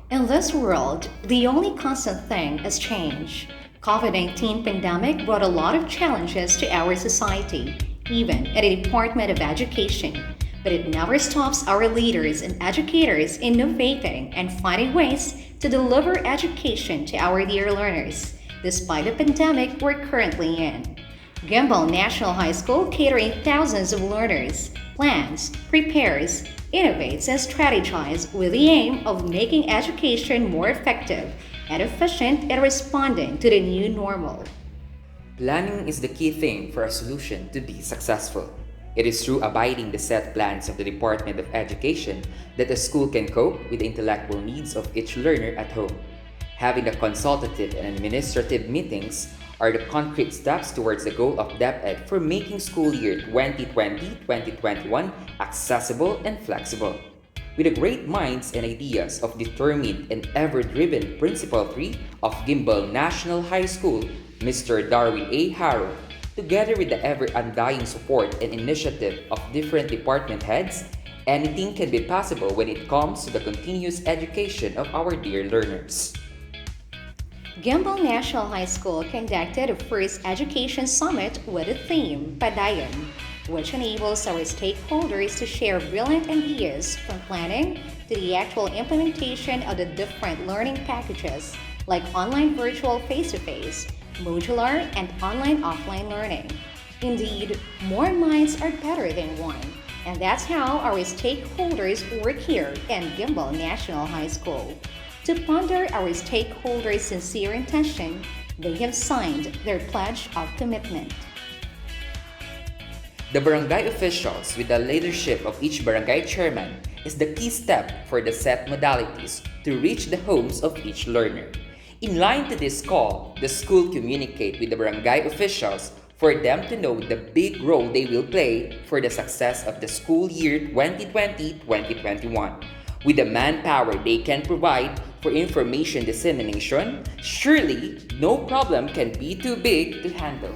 In this world, the only constant thing is change. COVID-19 pandemic brought a lot of challenges to our society, even at the Department of Education. But it never stops our leaders and educators innovating and finding ways to deliver education to our dear learners, despite the pandemic we're currently in. Guimbal National High School, catering thousands of learners, plans, prepares, innovates, and strategizes with the aim of making education more effective and efficient in responding to the new normal. Planning is the key thing for a solution to be successful. It is through abiding the set plans of the Department of Education that a school can cope with the intellectual needs of each learner at home. Having the consultative and administrative meetings are the concrete steps towards the goal of DepEd for making school year 2020-2021 accessible and flexible. With the great minds and ideas of determined and ever-driven Principal 3 of Guimbal National High School, Mr. Darwin A. Harrow, together with the ever-undying support and initiative of different department heads, anything can be possible when it comes to the continuous education of our dear learners. Guimbal National High School conducted a first education summit with the theme Padayon, which enables our stakeholders to share brilliant ideas from planning to the actual implementation of the different learning packages like online virtual face-to-face, modular, and online offline learning. Indeed, more minds are better than one, and that's how our stakeholders work here in Guimbal National High School. To ponder our stakeholders' sincere intention, they have signed their pledge of commitment. The barangay officials, with the leadership of each barangay chairman, is the key step for the set modalities to reach the homes of each learner. In line to this call, the school communicate with the barangay officials for them to know the big role they will play for the success of the school year 2020-2021. With the manpower they can provide for information dissemination, surely no problem can be too big to handle.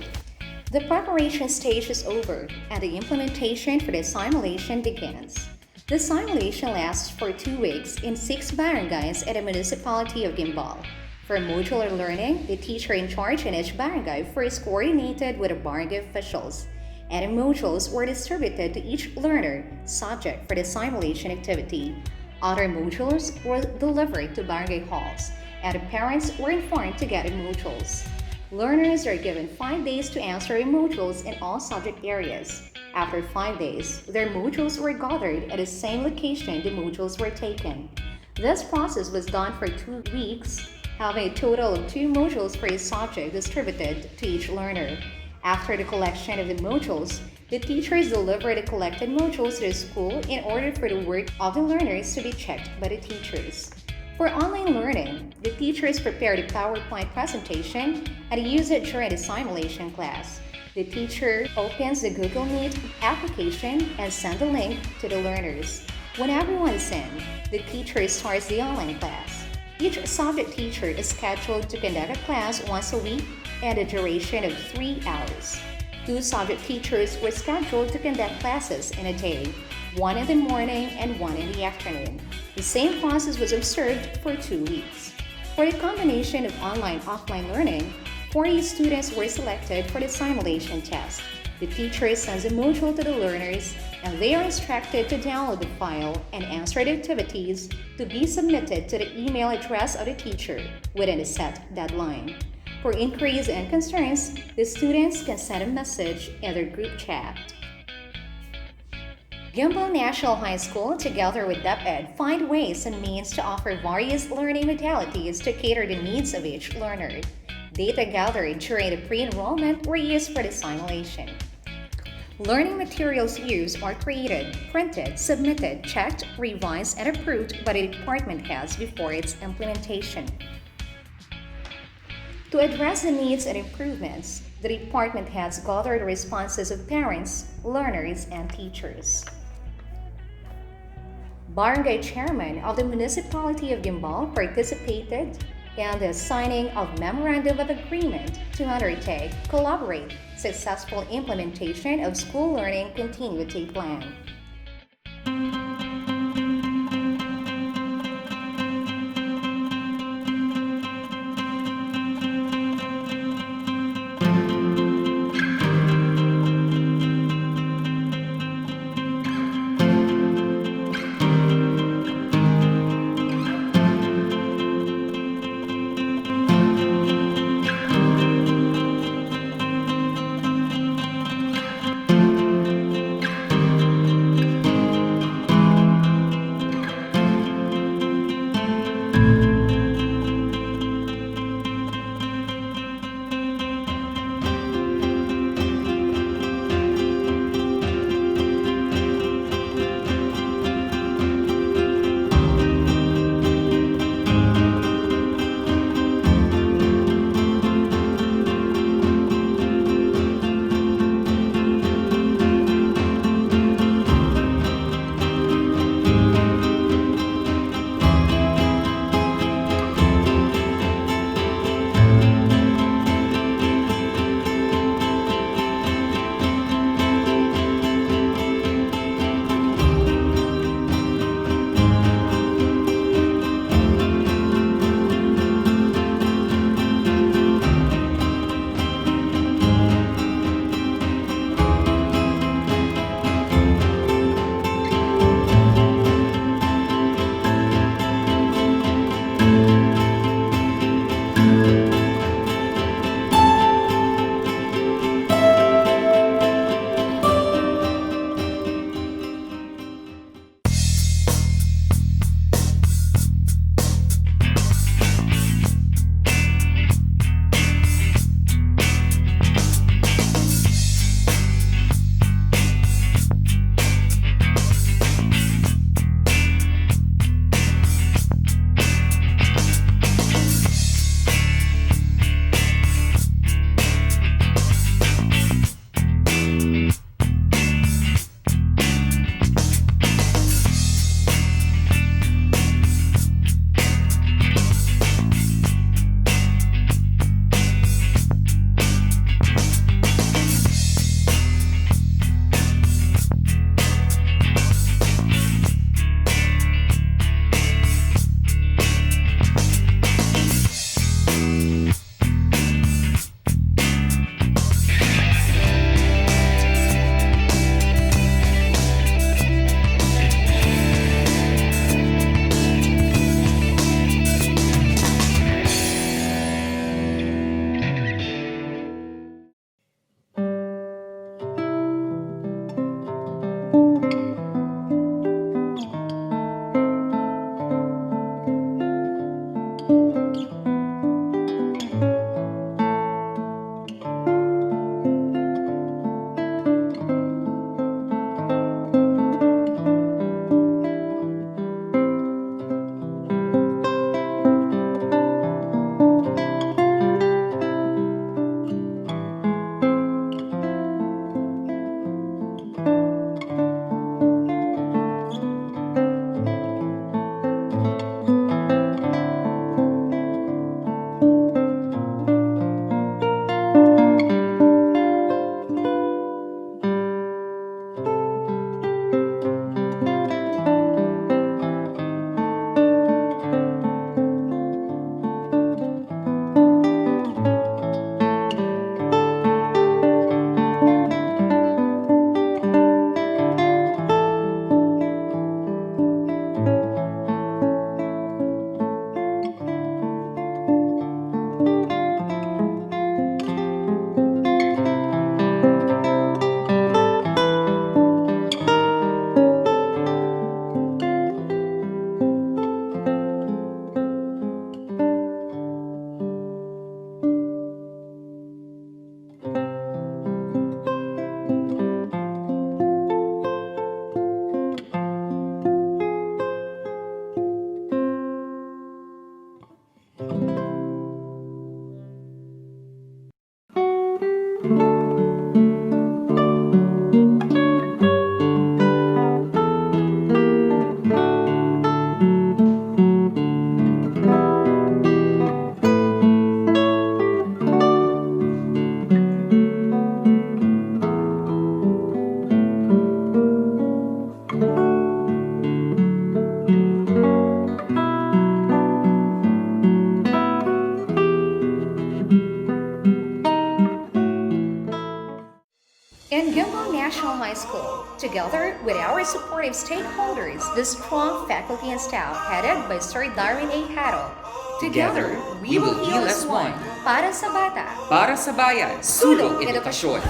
The preparation stage is over and the implementation for the simulation begins. The simulation lasts for 2 weeks in 6 barangays at the municipality of Guimbal. For modular learning, the teacher in charge in each barangay first coordinated with the barangay officials, and the modules were distributed to each learner subject for the simulation activity. Other modules were delivered to barangay halls, and the parents were informed to get the modules. Learners are given 5 days to answer the modules in all subject areas. After 5 days, their modules were gathered at the same location the modules were taken. This process was done for 2 weeks, having a total of 2 modules per subject distributed to each learner. After the collection of the modules, the teachers deliver the collected modules to the school in order for the work of the learners to be checked by the teachers. For online learning, the teachers prepare the PowerPoint presentation and use it during the simulation class. The teacher opens the Google Meet application and sends the link to the learners. When everyone is in, the teacher starts the online class. Each subject teacher is scheduled to conduct a class once a week and a duration of 3 hours. 2 subject teachers were scheduled to conduct classes in a day, one in the morning and one in the afternoon. The same process was observed for 2 weeks. For the combination of online-offline learning, 40 students were selected for the simulation test. The teacher sends a module to the learners, and they are instructed to download the file and answer the activities to be submitted to the email address of the teacher within a set deadline. For inquiries and concerns, the students can send a message in their group chat. Guimbal National High School, together with DepEd, find ways and means to offer various learning modalities to cater the needs of each learner. Data gathered during the pre-enrollment were used for the simulation. Learning materials used are created, printed, submitted, checked, revised, and approved by the department heads before its implementation. To address the needs and improvements, the department heads gathered the responses of parents, learners, and teachers. Barangay Chairman of the Municipality of Guimbal participated in the signing of Memorandum of Agreement to undertake, collaborate, successful implementation of school learning continuity plan. And Guimbal National High School, together with our supportive stakeholders, the strong faculty and staff headed by Sir Darwin A. Harold. Together, we will heal as one. Para sa bata. Para sa bayan, sulong edukasyon.